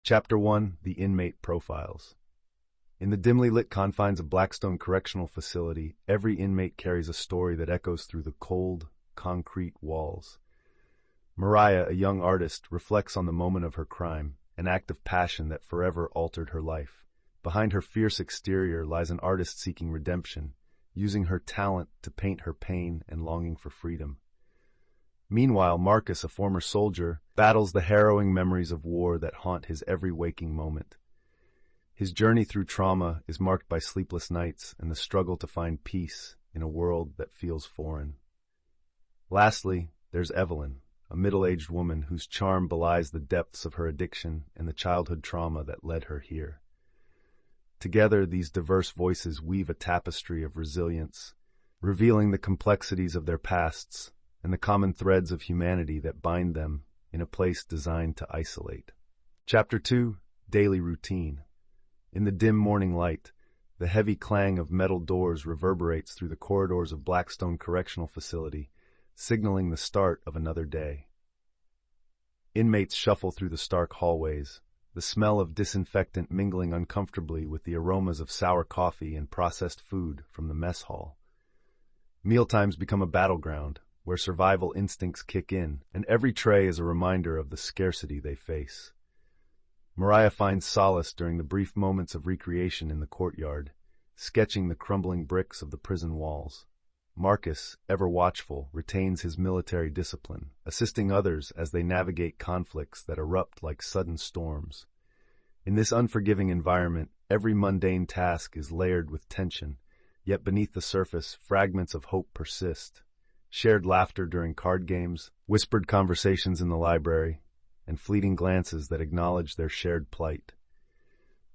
Chapter 1: The Inmate Profiles. In the dimly lit confines of Blackstone Correctional Facility, every inmate carries a story that echoes through the cold, concrete walls. Mariah, a young artist, reflects on the moment of her crime, an act of passion that forever altered her life. Behind her fierce exterior lies an artist seeking redemption, using her talent to paint her pain and longing for freedom. Meanwhile, Marcus, a former soldier, battles the harrowing memories of war that haunt his every waking moment. His journey through trauma is marked by sleepless nights and the struggle to find peace in a world that feels foreign. Lastly, there's Evelyn, a middle-aged woman whose charm belies the depths of her addiction and the childhood trauma that led her here. Together, these diverse voices weave a tapestry of resilience, revealing the complexities of their pasts and the common threads of humanity that bind them in a place designed to isolate. Chapter 2: Daily Routine. In the dim morning light, the heavy clang of metal doors reverberates through the corridors of Blackstone Correctional Facility, signaling the start of another day. Inmates shuffle through the stark hallways, the smell of disinfectant mingling uncomfortably with the aromas of sour coffee and processed food from the mess hall. Mealtimes become a battleground, where survival instincts kick in, and every tray is a reminder of the scarcity they face. Mariah finds solace during the brief moments of recreation in the courtyard, sketching the crumbling bricks of the prison walls. Marcus, ever watchful, retains his military discipline, assisting others as they navigate conflicts that erupt like sudden storms. In this unforgiving environment, every mundane task is layered with tension, yet beneath the surface, fragments of hope persist. Shared laughter during card games, whispered conversations in the library, and fleeting glances that acknowledge their shared plight.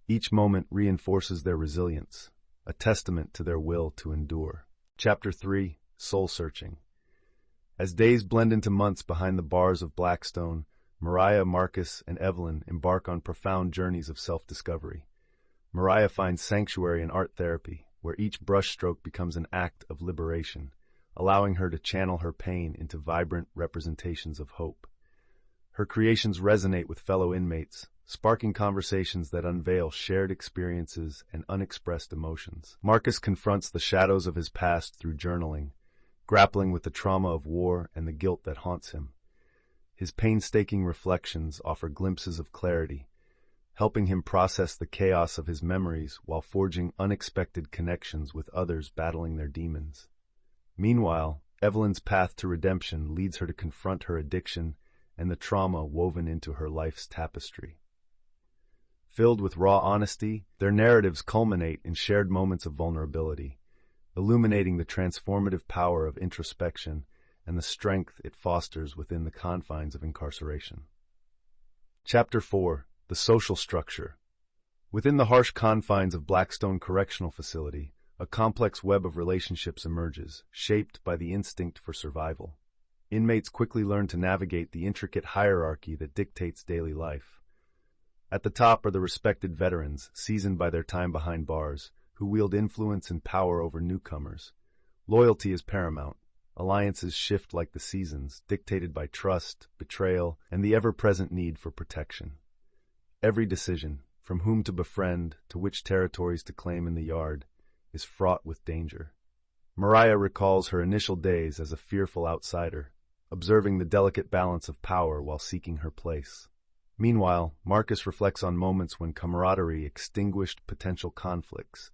Each moment reinforces their resilience, a testament to their will to endure. Chapter 3: Soul Searching. As days blend into months behind the bars of Blackstone, Mariah, Marcus, and Evelyn embark on profound journeys of self-discovery. Mariah finds sanctuary in art therapy, where each brushstroke becomes an act of liberation, allowing her to channel her pain into vibrant representations of hope. Her creations resonate with fellow inmates, sparking conversations that unveil shared experiences and unexpressed emotions. Marcus confronts the shadows of his past through journaling, grappling with the trauma of war and the guilt that haunts him. His painstaking reflections offer glimpses of clarity, helping him process the chaos of his memories while forging unexpected connections with others battling their demons. Meanwhile, Evelyn's path to redemption leads her to confront her addiction and the trauma woven into her life's tapestry. Filled with raw honesty, their narratives culminate in shared moments of vulnerability, illuminating the transformative power of introspection and the strength it fosters within the confines of incarceration. Chapter 4: The Social Structure. Within the harsh confines of Blackstone Correctional Facility, a complex web of relationships emerges, shaped by the instinct for survival. Inmates quickly learn to navigate the intricate hierarchy that dictates daily life. At the top are the respected veterans, seasoned by their time behind bars, who wield influence and power over newcomers. Loyalty is paramount. Alliances shift like the seasons, dictated by trust, betrayal, and the ever-present need for protection. Every decision, from whom to befriend to which territories to claim in the yard, is fraught with danger. Mariah recalls her initial days as a fearful outsider, observing the delicate balance of power while seeking her place. Meanwhile, Marcus reflects on moments when camaraderie extinguished potential conflicts,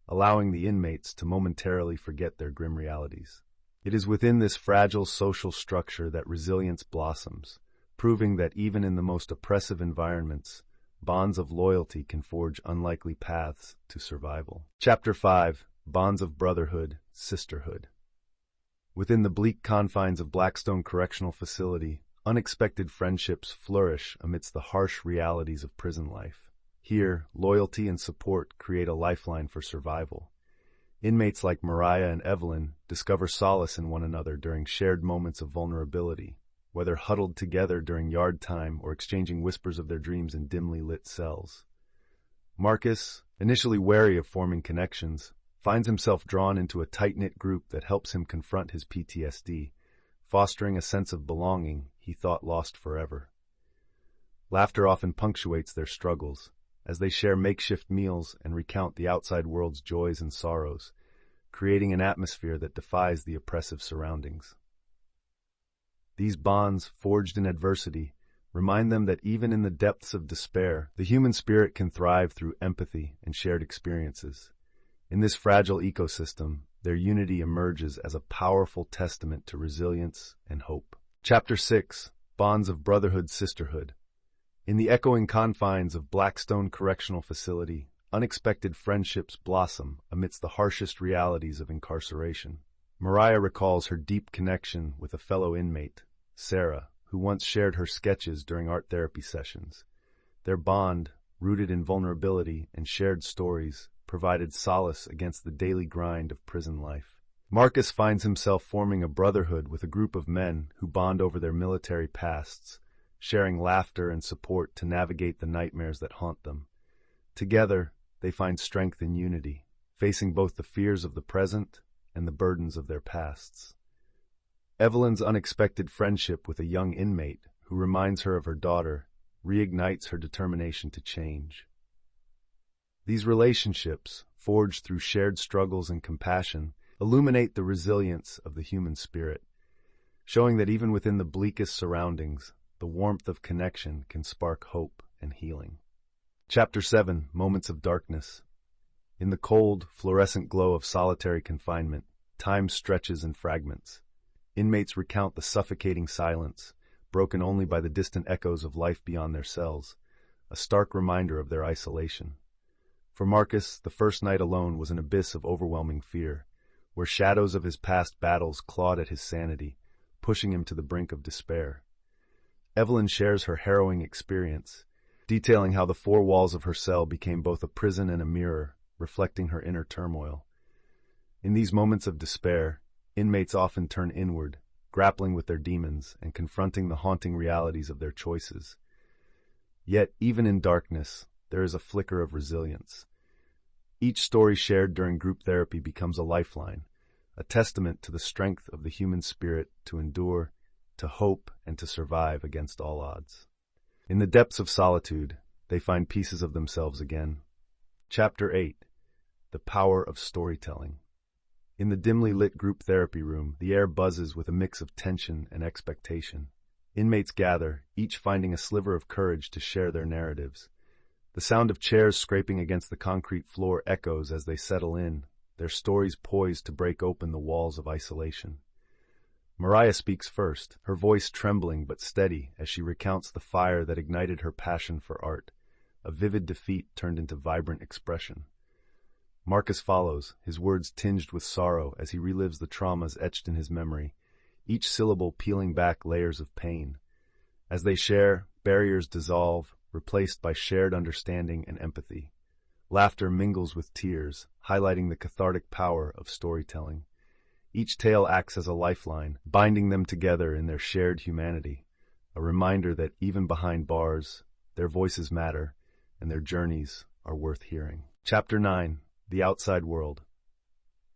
allowing the inmates to momentarily forget their grim realities. It is within this fragile social structure that resilience blossoms, proving that even in the most oppressive environments, bonds of loyalty can forge unlikely paths to survival. Chapter 5: Bonds of Brotherhood, Sisterhood. Within the bleak confines of Blackstone Correctional Facility, unexpected friendships flourish amidst the harsh realities of prison life. Here, loyalty and support create a lifeline for survival. Inmates like Mariah and Evelyn discover solace in one another during shared moments of vulnerability, whether huddled together during yard time or exchanging whispers of their dreams in dimly lit cells. Marcus, initially wary of forming connections, finds himself drawn into a tight-knit group that helps him confront his PTSD, fostering a sense of belonging he thought lost forever. Laughter often punctuates their struggles, as they share makeshift meals and recount the outside world's joys and sorrows, creating an atmosphere that defies the oppressive surroundings. These bonds, forged in adversity, remind them that even in the depths of despair, the human spirit can thrive through empathy and shared experiences. In this fragile ecosystem, their unity emerges as a powerful testament to resilience and hope. Chapter 6: Bonds of Brotherhood-Sisterhood. In the echoing confines of Blackstone Correctional Facility, unexpected friendships blossom amidst the harshest realities of incarceration. Mariah recalls her deep connection with a fellow inmate, Sarah, who once shared her sketches during art therapy sessions. Their bond, rooted in vulnerability and shared stories, provided solace against the daily grind of prison life. Marcus finds himself forming a brotherhood with a group of men who bond over their military pasts, sharing laughter and support to navigate the nightmares that haunt them. Together, they find strength in unity, facing both the fears of the present and the burdens of their pasts. Evelyn's unexpected friendship with a young inmate who reminds her of her daughter reignites her determination to change. These relationships, forged through shared struggles and compassion, illuminate the resilience of the human spirit, showing that even within the bleakest surroundings, the warmth of connection can spark hope and healing. Chapter 7: Moments of Darkness. In the cold, fluorescent glow of solitary confinement, time stretches in fragments. Inmates recount the suffocating silence, broken only by the distant echoes of life beyond their cells, a stark reminder of their isolation. For Marcus, the first night alone was an abyss of overwhelming fear, where shadows of his past battles clawed at his sanity, pushing him to the brink of despair. Evelyn shares her harrowing experience, detailing how the four walls of her cell became both a prison and a mirror, reflecting her inner turmoil. In these moments of despair, inmates often turn inward, grappling with their demons and confronting the haunting realities of their choices. Yet, even in darkness, there is a flicker of resilience. Each story shared during group therapy becomes a lifeline, a testament to the strength of the human spirit to endure, to hope, and to survive against all odds. In the depths of solitude, they find pieces of themselves again. Chapter 8: The Power of Storytelling. In the dimly lit group therapy room, the air buzzes with a mix of tension and expectation. Inmates gather, each finding a sliver of courage to share their narratives. The sound of chairs scraping against the concrete floor echoes as they settle in, their stories poised to break open the walls of isolation. Mariah speaks first, her voice trembling but steady as she recounts the fire that ignited her passion for art, a vivid defeat turned into vibrant expression. Marcus follows, his words tinged with sorrow as he relives the traumas etched in his memory, each syllable peeling back layers of pain. As they share, barriers dissolve, replaced by shared understanding and empathy. Laughter mingles with tears, highlighting the cathartic power of storytelling. Each tale acts as a lifeline, binding them together in their shared humanity, a reminder that even behind bars, their voices matter, and their journeys are worth hearing. Chapter 9: The Outside World.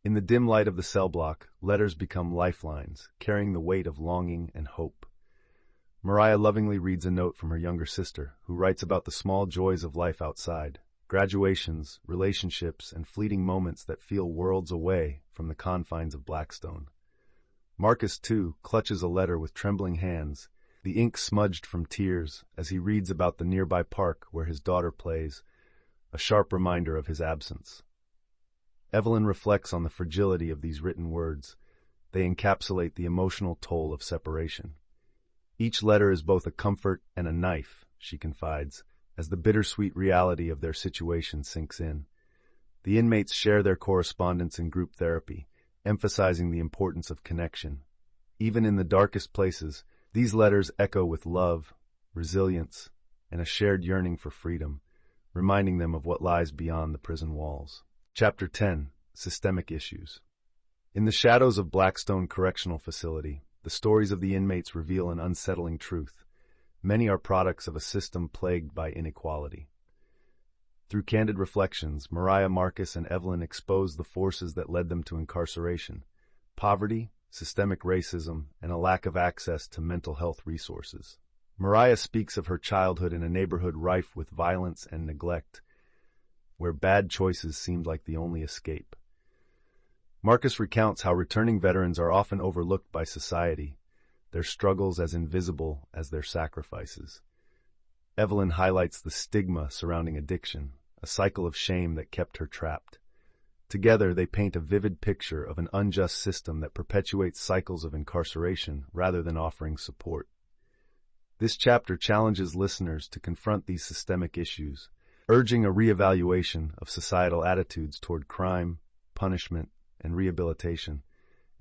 In the dim light of the cell block, letters become lifelines, carrying the weight of longing and hope. Mariah lovingly reads a note from her younger sister, who writes about the small joys of life outside, graduations, relationships, and fleeting moments that feel worlds away from the confines of Blackstone. Marcus, too, clutches a letter with trembling hands, the ink smudged from tears, as he reads about the nearby park where his daughter plays, a sharp reminder of his absence. Evelyn reflects on the fragility of these written words. They encapsulate the emotional toll of separation. Each letter is both a comfort and a knife, she confides, as the bittersweet reality of their situation sinks in. The inmates share their correspondence in group therapy, emphasizing the importance of connection. Even in the darkest places, these letters echo with love, resilience, and a shared yearning for freedom, reminding them of what lies beyond the prison walls. Chapter 10: Systemic Issues. In the shadows of Blackstone Correctional Facility, the stories of the inmates reveal an unsettling truth. Many are products of a system plagued by inequality. Through candid reflections, Mariah, Marcus, and Evelyn expose the forces that led them to incarceration: poverty, systemic racism, and a lack of access to mental health resources. Mariah speaks of her childhood in a neighborhood rife with violence and neglect, where bad choices seemed like the only escape. Marcus recounts how returning veterans are often overlooked by society, their struggles as invisible as their sacrifices. Evelyn highlights the stigma surrounding addiction, a cycle of shame that kept her trapped. Together, they paint a vivid picture of an unjust system that perpetuates cycles of incarceration rather than offering support. This chapter challenges listeners to confront these systemic issues, urging a reevaluation of societal attitudes toward crime, punishment, and rehabilitation,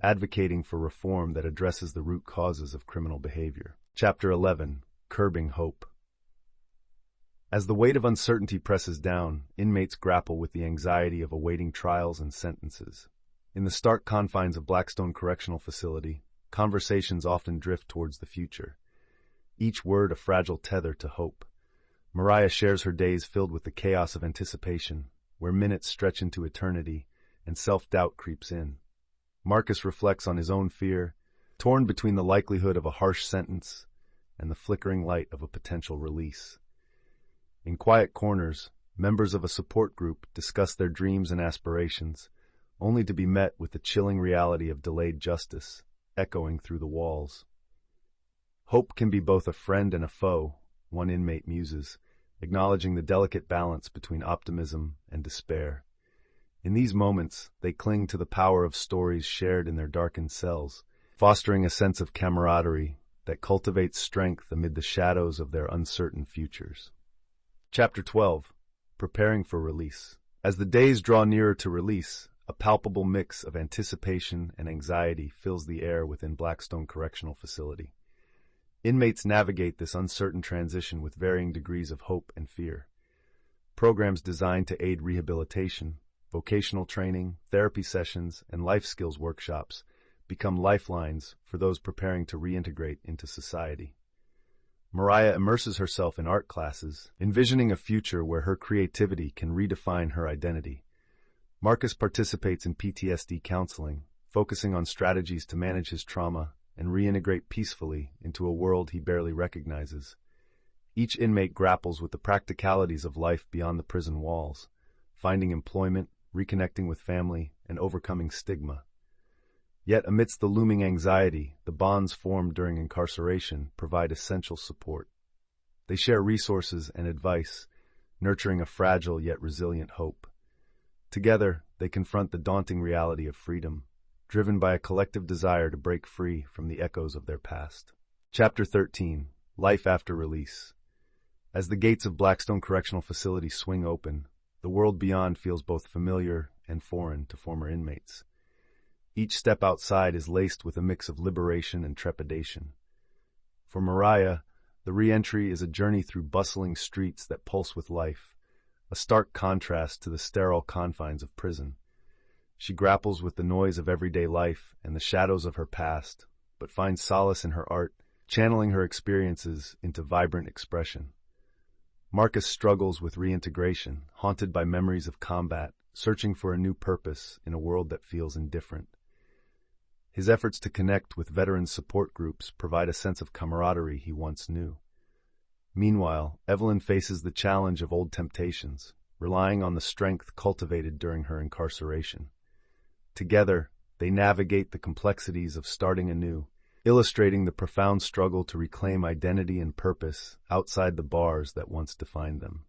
advocating for reform that addresses the root causes of criminal behavior. Chapter 11. Curbing Hope. As the weight of uncertainty presses down, inmates grapple with the anxiety of awaiting trials and sentences. In the stark confines of Blackstone Correctional Facility, conversations often drift towards the future, each word a fragile tether to hope. Mariah shares her days filled with the chaos of anticipation, where minutes stretch into eternity and self-doubt creeps in. Marcus reflects on his own fear, torn between the likelihood of a harsh sentence and the flickering light of a potential release. In quiet corners, members of a support group discuss their dreams and aspirations, only to be met with the chilling reality of delayed justice, echoing through the walls. Hope can be both a friend and a foe, one inmate muses, acknowledging the delicate balance between optimism and despair. In these moments, they cling to the power of stories shared in their darkened cells, fostering a sense of camaraderie that cultivates strength amid the shadows of their uncertain futures. Chapter 12. Preparing for Release. As the days draw nearer to release, a palpable mix of anticipation and anxiety fills the air within Blackstone Correctional Facility. Inmates navigate this uncertain transition with varying degrees of hope and fear. Programs designed to aid rehabilitation, vocational training, therapy sessions, and life skills workshops become lifelines for those preparing to reintegrate into society. Mariah immerses herself in art classes, envisioning a future where her creativity can redefine her identity. Marcus participates in PTSD counseling, focusing on strategies to manage his trauma and reintegrate peacefully into a world he barely recognizes. Each inmate grapples with the practicalities of life beyond the prison walls, finding employment, reconnecting with family, and overcoming stigma. Yet amidst the looming anxiety, the bonds formed during incarceration provide essential support. They share resources and advice, nurturing a fragile yet resilient hope. Together, they confront the daunting reality of freedom, driven by a collective desire to break free from the echoes of their past. Chapter 13. Life After Release. As the gates of Blackstone Correctional Facility swing open, the world beyond feels both familiar and foreign to former inmates. Each step outside is laced with a mix of liberation and trepidation. For Mariah, the re-entry is a journey through bustling streets that pulse with life, a stark contrast to the sterile confines of prison. She grapples with the noise of everyday life and the shadows of her past, but finds solace in her art, channeling her experiences into vibrant expression. Marcus struggles with reintegration, haunted by memories of combat, searching for a new purpose in a world that feels indifferent. His efforts to connect with veteran support groups provide a sense of camaraderie he once knew. Meanwhile, Evelyn faces the challenge of old temptations, relying on the strength cultivated during her incarceration. Together, they navigate the complexities of starting anew, illustrating the profound struggle to reclaim identity and purpose outside the bars that once defined them.